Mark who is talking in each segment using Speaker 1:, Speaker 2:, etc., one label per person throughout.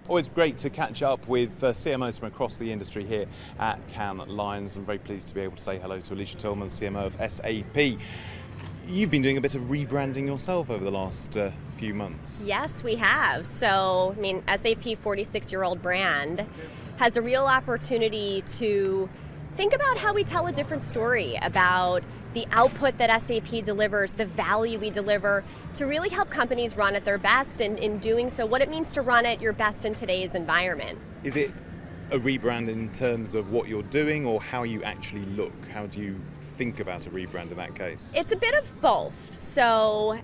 Speaker 1: Always great to catch up with CMOs from across the industry here at Cannes Lions. I'm very pleased to be able to say hello to Alicia Tillman, CMO of SAP. You've been doing a bit of rebranding yourself over the last few months.
Speaker 2: Yes, we have. So, SAP 46-year-old brand has a real opportunity to think about how we tell a different story about the output that SAP delivers, the value we deliver, to really help companies run at their best, and in doing so, what it means to run at your best in today's environment.
Speaker 1: Is it a rebrand in terms of what you're doing or how you actually look? How do you think about a rebrand in that case?
Speaker 2: It's a bit of both. So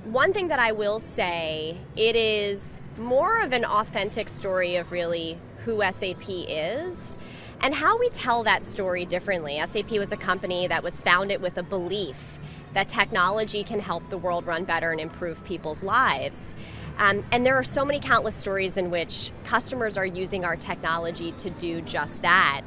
Speaker 2: one thing that I will say, it is more of an authentic story of really who SAP is and how we tell that story differently. SAP was a company that was founded with a belief that technology can help the world run better and improve people's lives. And there are so many countless stories in which customers are using our technology to do just that.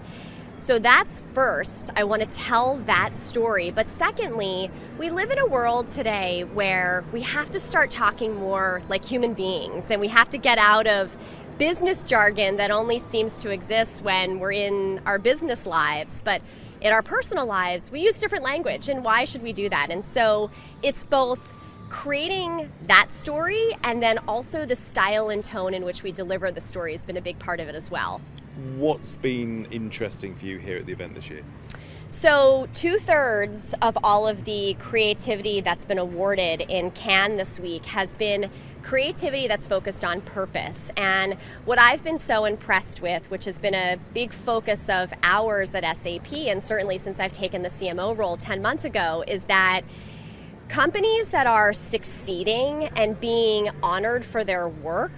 Speaker 2: So that's first, I want to tell that story. But secondly, we live in a world today where we have to start talking more like human beings, and we have to get out of business jargon that only seems to exist when we're in our business lives. But in our personal lives, we use different language, and why should we do that? And so it's both creating that story and then also the style and tone in which we deliver the story has been a big part of it as well.
Speaker 1: What's been interesting for you here at the event this year?
Speaker 2: So 2/3 of all of the creativity that's been awarded in Cannes this week has been creativity that's focused on purpose. And what I've been so impressed with, which has been a big focus of ours at SAP, and certainly since I've taken the CMO role 10 months ago, is that companies that are succeeding and being honored for their work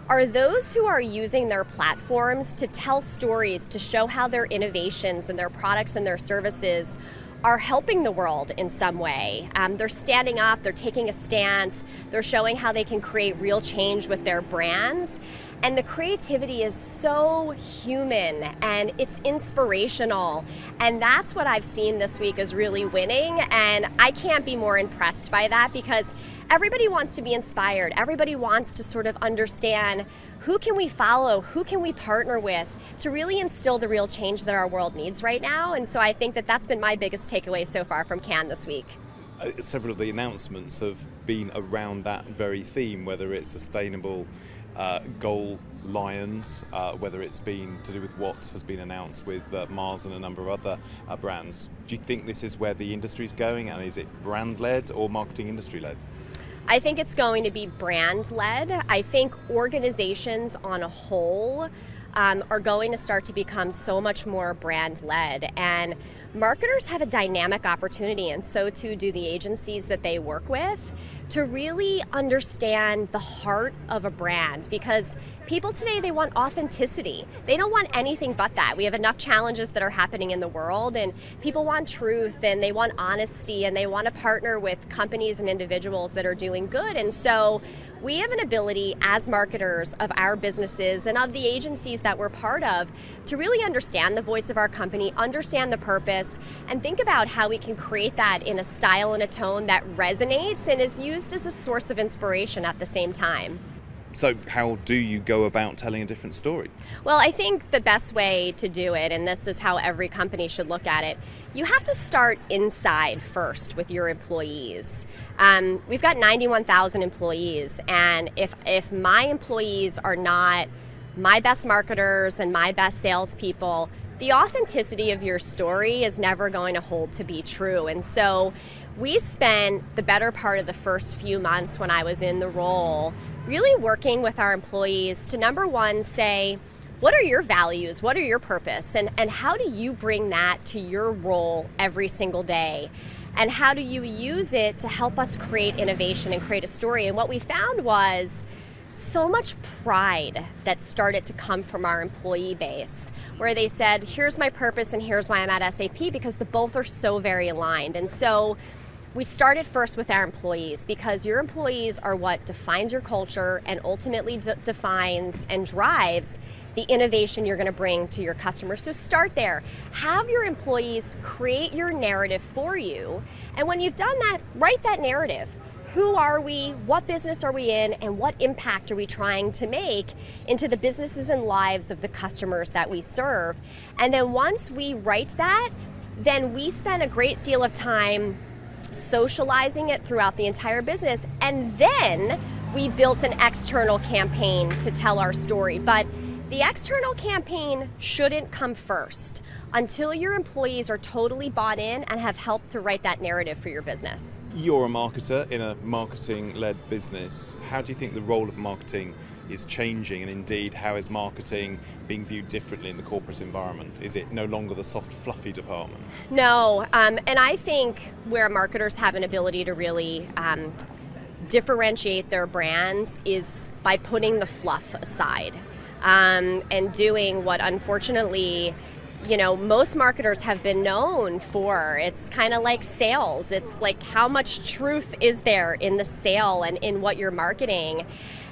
Speaker 2: are those who are using their platforms to tell stories, to show how their innovations and their products and their services are helping the world in some way. They're standing up, they're taking a stance, they're showing how they can create real change with their brands. And the creativity is so human and it's inspirational. And that's what I've seen this week is really winning. And I can't be more impressed by that because everybody wants to be inspired. Everybody wants to sort of understand who can we follow, who can we partner with to really instill the real change that our world needs right now. And so I think that that's been my biggest takeaway so far from Cannes this week.
Speaker 1: Several of the announcements have been around that very theme, whether it's sustainable goal lions, whether it's been to do with what has been announced with Mars and a number of other brands. Do you think this is where the industry is going, and is it brand-led or marketing industry-led?
Speaker 2: I think it's going to be brand-led. I think organizations on a whole are going to start to become so much more brand-led, and marketers have a dynamic opportunity, and so too do the agencies that they work with, to really understand the heart of a brand, because people today, they want authenticity. They don't want anything but that. We have enough challenges that are happening in the world, and people want truth, and they want honesty, and they want to partner with companies and individuals that are doing good. And so we have an ability as marketers of our businesses and of the agencies that we're part of to really understand the voice of our company, understand the purpose, and think about how we can create that in a style and a tone that resonates and is used as a source of inspiration at the same time.
Speaker 1: So how do you go about telling a different story?
Speaker 2: Well, I think the best way to do it, and this is how every company should look at it, you have to start inside first with your employees. We've got 91,000 employees, and if my employees are not my best marketers and my best salespeople, the authenticity of your story is never going to hold to be true. And so we spent the better part of the first few months when I was in the role really working with our employees to, number one, say, what are your values? What are your purpose? And how do you bring that to your role every single day? And how do you use it to help us create innovation and create a story? And what we found was so much pride that started to come from our employee base, where they said, here's my purpose and here's why I'm at SAP, because the both are so very aligned. And so we started first with our employees, because your employees are what defines your culture and ultimately defines and drives the innovation you're going to bring to your customers. So start there. Have your employees create your narrative for you. And when you've done that, write that narrative. who are we, what business are we in, and what impact are we trying to make into the businesses and lives of the customers that we serve. And then once we write that, then we spend a great deal of time socializing it throughout the entire business, and then we built an external campaign to tell our story. But the external campaign shouldn't come first until your employees are totally bought in and have helped to write that narrative for your business.
Speaker 1: You're a marketer in a marketing-led business. How do you think the role of marketing is changing, and indeed how is marketing being viewed differently in the corporate environment? Is it no longer the soft, fluffy department?
Speaker 2: No, and I think where marketers have an ability to really differentiate their brands is by putting the fluff aside and doing what, unfortunately, most marketers have been known for. It's kind of like sales. It's like, how much truth is there in the sale and in what you're marketing?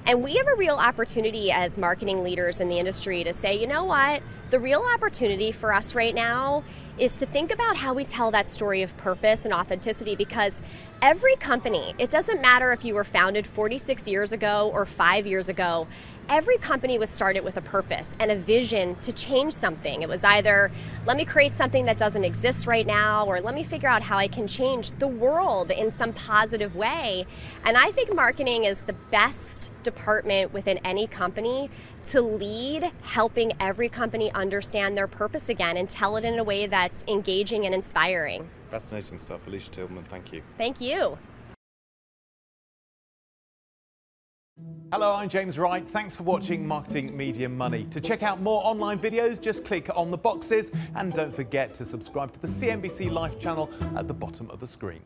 Speaker 2: And we have a real opportunity as marketing leaders in the industry to say, you know what? The real opportunity for us right now is to think about how we tell that story of purpose and authenticity, because every company, it doesn't matter if you were founded 46 years ago or 5 years ago, every company was started with a purpose and a vision to change something. It was either, let me create something that doesn't exist right now, or let me figure out how I can change the world in some positive way. And I think marketing is the best department within any company to lead, helping every company understand their purpose again and tell it in a way that's engaging and inspiring.
Speaker 1: Fascinating stuff. Alicia Tillman, thank you.
Speaker 2: Thank you.
Speaker 3: Hello, I'm James Wright. Thanks for watching Marketing Media Money. To check out more online videos, just click on the boxes, and don't forget to subscribe to the CNBC Live channel at the bottom of the screen.